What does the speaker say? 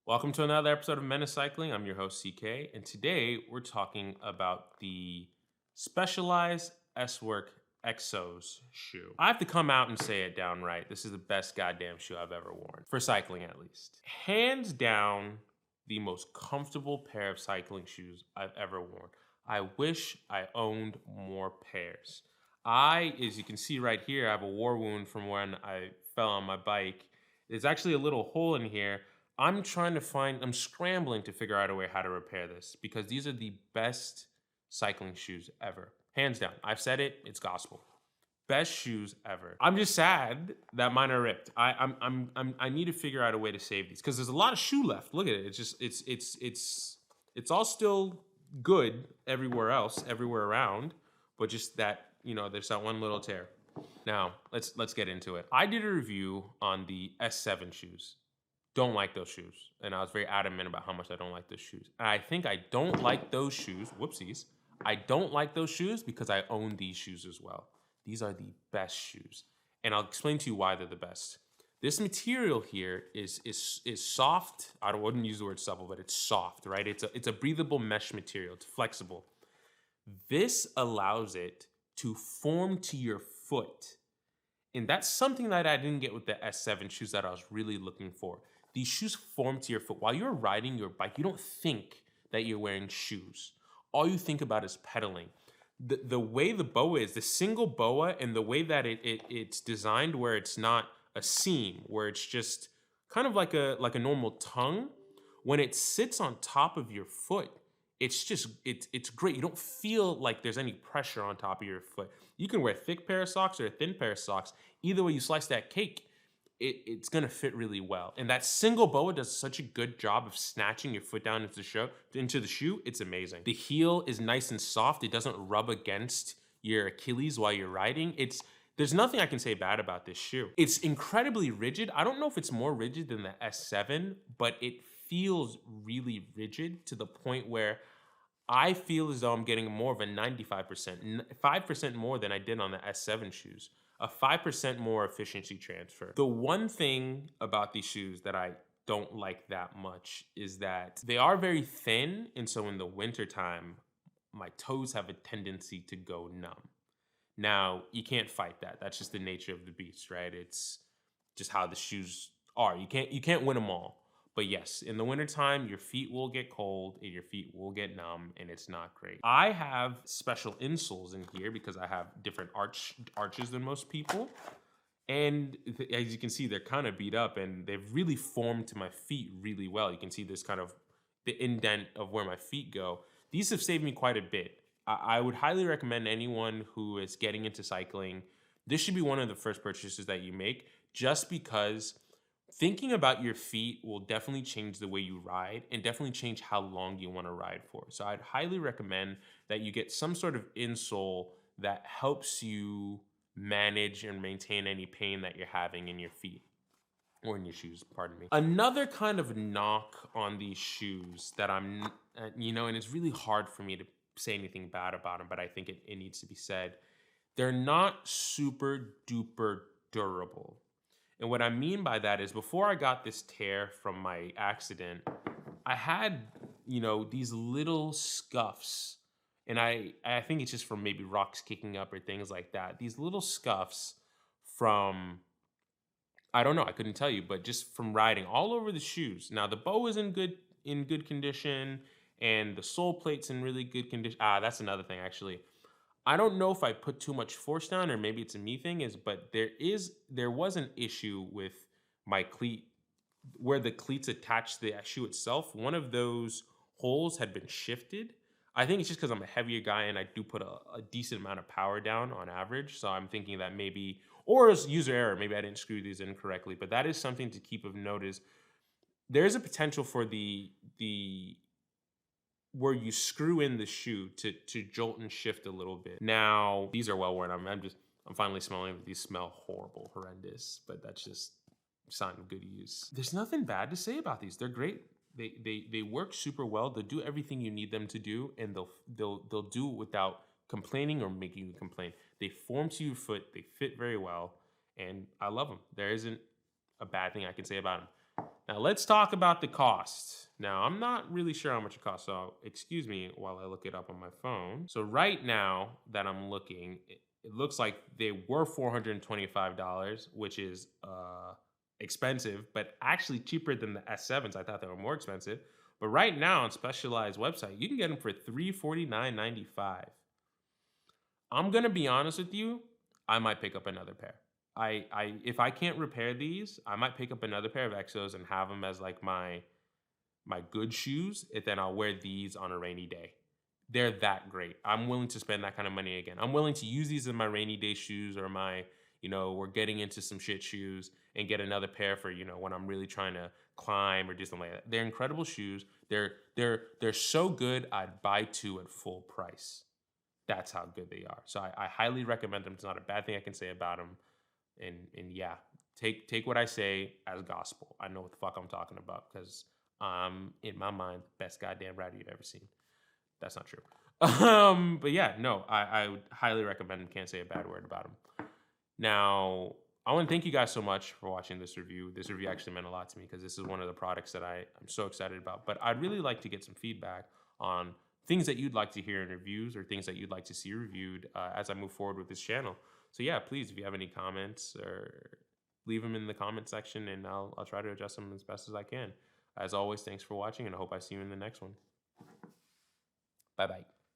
Welcome to another episode of Menace Cycling. I'm your host, CK, and today we're talking about the Specialized S-Work EXOS shoe. I have to come out and say it downright. This is the best goddamn shoe I've ever worn, for cycling at least. Hands down, the most comfortable pair of cycling shoes I've ever worn. I wish I owned more pairs. As you can see right here, I have a war wound from when I fell on my bike. There's actually a little hole in here. I'm scrambling to figure out a way how to repair this because these are the best cycling shoes ever. Hands down. I've said it, it's gospel. Best shoes ever. I'm just sad that mine are ripped. I need to figure out a way to save these because there's a lot of shoe left. Look at it. It's all still good everywhere else, everywhere around, but just that, there's that one little tear. Now, let's get into it. I did a review on the S7 shoes. Don't like those shoes. And I was very adamant about how much I don't like those shoes. And I think I don't like those shoes, whoopsies. I don't like those shoes because I own these shoes as well. These are the best shoes. And I'll explain to you why they're the best. This material here is soft. Wouldn't use the word supple, but it's soft, right? It's a breathable mesh material. It's flexible. This allows it to form to your foot. And that's something that I didn't get with the S7 shoes that I was really looking for. These shoes form to your foot. While you're riding your bike, you don't think that you're wearing shoes. All you think about is pedaling. The way the boa is, the single boa, and the way that it's designed where it's not a seam, where it's just kind of like a normal tongue, when it sits on top of your foot, it's great. You don't feel like there's any pressure on top of your foot. You can wear a thick pair of socks or a thin pair of socks. Either way you slice that cake, it's gonna fit really well. And that single boa does such a good job of snatching your foot down into the shoe. It's amazing. The heel is nice and soft. It doesn't rub against your Achilles while you're riding. There's nothing I can say bad about this shoe. It's incredibly rigid. I don't know if it's more rigid than the S7, but it feels really rigid to the point where I feel as though I'm getting more of a 95%, 5% more than I did on the S7 shoes, a 5% more efficiency transfer. The one thing about these shoes that I don't like that much is that they are very thin, and so in the wintertime, my toes have a tendency to go numb. Now, you can't fight that. That's just the nature of the beast, right? It's just how the shoes are. You can't win them all. But yes, in the wintertime, your feet will get cold and your feet will get numb, and it's not great. I have special insoles in here because I have different arches than most people. And as you can see, they're kind of beat up and they've really formed to my feet really well. You can see this kind of the indent of where my feet go. These have saved me quite a bit. I would highly recommend anyone who is getting into cycling, this should be one of the first purchases that you make, just because thinking about your feet will definitely change the way you ride and definitely change how long you want to ride for. So I'd highly recommend that you get some sort of insole that helps you manage and maintain any pain that you're having in your feet or in your shoes, pardon me. Another kind of knock on these shoes that and it's really hard for me to say anything bad about them, but I think it needs to be said. They're not super duper durable. And what I mean by that is before I got this tear from my accident, I had, these little scuffs. And I think it's just from maybe rocks kicking up or things like that. These little scuffs from, I don't know, I couldn't tell you, but just from riding all over the shoes. Now the bow is in good condition and the sole plate's in really good condition. That's another thing actually. I don't know if I put too much force down or maybe it's a me thing, but there was an issue with my cleat where the cleats attach the shoe itself. One of those holes had been shifted. I think it's just because I'm a heavier guy and I do put a decent amount of power down on average. So I'm thinking that maybe, or it's user error, maybe I didn't screw these in correctly, but that is something to keep of notice. There is a potential for the where you screw in the shoe to jolt and shift a little bit. Now, these are well worn. I'm finally smelling them. These smell horrible, horrendous, but that's just a sign of good use. There's nothing bad to say about these. They're great. They work super well. They'll do everything you need them to do, and they'll do it without complaining or making you complain. They form to your foot. They fit very well, and I love them. There isn't a bad thing I can say about them. Now let's talk about the cost. Now I'm not really sure how much it costs, so excuse me while I look it up on my phone. So right now that I'm looking, it looks like they were $425, which is expensive, but actually cheaper than the S7s. I thought they were more expensive. But right now on Specialized website, you can get them for $349.95. I'm gonna be honest with you, I might pick up another pair. If I can't repair these, I might pick up another pair of EXOS and have them as like my good shoes, and then I'll wear these on a rainy day. They're that great. I'm willing to spend that kind of money again. I'm willing to use these as my rainy day shoes or my, we're getting into some shit shoes and get another pair for, when I'm really trying to climb or do something like that. They're incredible shoes. They're so good, I'd buy two at full price. That's how good they are. So I highly recommend them. It's not a bad thing I can say about them. And yeah, take what I say as gospel. I know what the fuck I'm talking about because in my mind, best goddamn rider you've ever seen. That's not true. But yeah, no, I would highly recommend them. Can't say a bad word about them. Now, I want to thank you guys so much for watching this review. This review actually meant a lot to me because this is one of the products that I'm so excited about. But I'd really like to get some feedback on things that you'd like to hear in reviews or things that you'd like to see reviewed as I move forward with this channel. So yeah, please, if you have any comments, or leave them in the comment section, and I'll try to adjust them as best as I can. As always, thanks for watching, and I hope I see you in the next one. Bye-bye.